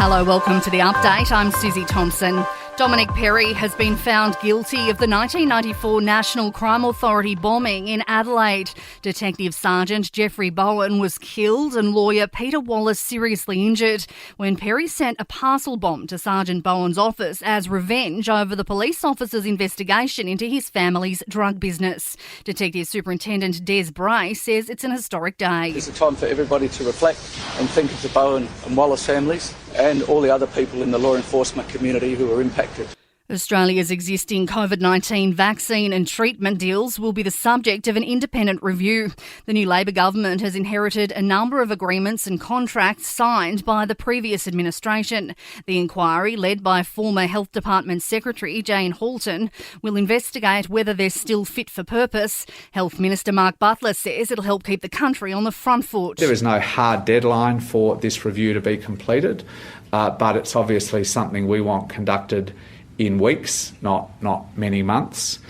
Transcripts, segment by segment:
Hello, welcome to The Update. I'm Susie Thompson. Domenic Perre has been found guilty of the 1994 National Crime Authority bombing in Adelaide. Detective Sergeant Jeffrey Bowen was killed and lawyer Peter Wallace seriously injured when Perre sent a parcel bomb to Sergeant Bowen's office as revenge over the police officer's investigation into his family's drug business. Detective Superintendent Des Bray says it's an historic day. It's a time for everybody to reflect and think of the Bowen and Wallace families and all the other people in the law enforcement community who are impacted. Australia's existing COVID-19 vaccine and treatment deals will be the subject of an independent review. The new Labor government has inherited a number of agreements and contracts signed by the previous administration. The inquiry, led by former Health Department Secretary Jane Halton, will investigate whether they're still fit for purpose. Health Minister Mark Butler says it'll help keep the country on the front foot. There is no hard deadline for this review to be completed, but it's obviously something we want conducted in weeks, not many months.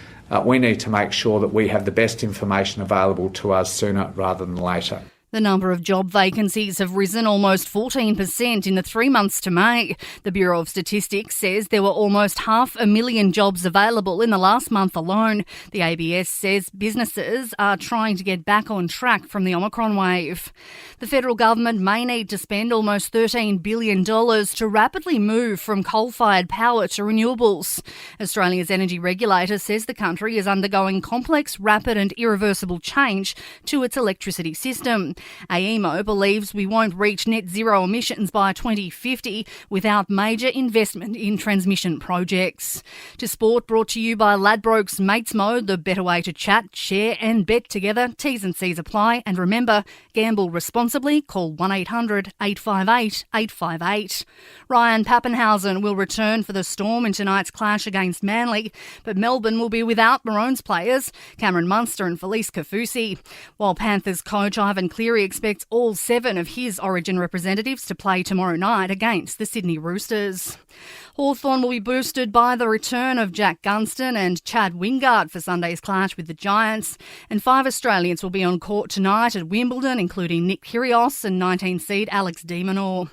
We need to make sure that we have the best information available to us sooner rather than later. The number of job vacancies have risen almost 14% in the 3 months to May. The Bureau of Statistics says there were almost 500,000 jobs available in the last month alone. The ABS says businesses are trying to get back on track from the Omicron wave. The federal government may need to spend almost $13 billion to rapidly move from coal-fired power to renewables. Australia's energy regulator says the country is undergoing complex, rapid and irreversible change to its electricity system. AEMO believes we won't reach net zero emissions by 2050 without major investment in transmission projects. To sport, brought to you by Ladbrokes Mates Mode, the better way to chat, share and bet together. T's and C's apply. And remember, gamble responsibly. Call 1-800-858-858. Ryan Papenhuyzen will return for the Storm in tonight's clash against Manly, but Melbourne will be without Maroons players Cameron Munster and Felice Kafusi, while Panthers coach Ivan Cleary expects all 7 of his Origin representatives to play tomorrow night against the Sydney Roosters. Hawthorn will be boosted by the return of Jack Gunston and Chad Wingard for Sunday's clash with the Giants, and 5 Australians will be on court tonight at Wimbledon, including Nick Kyrgios and 19-seed Alex de Minaur.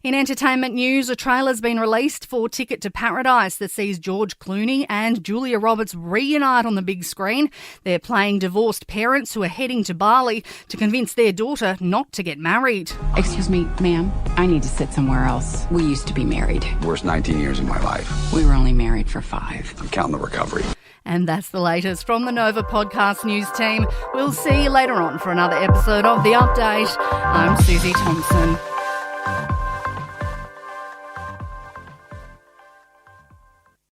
In entertainment news, a trailer's been released for Ticket to Paradise that sees George Clooney and Julia Roberts reunite on the big screen. They're playing divorced parents who are heading to Bali to convince their daughter not to get married. Excuse me, ma'am, I need to sit somewhere else. We used to be married. Worst 19 years of my life. We were only married for 5. I'm counting the recovery. And that's the latest from the Nova Podcast News team. We'll see you later on for another episode of The Update. I'm Susie Thompson.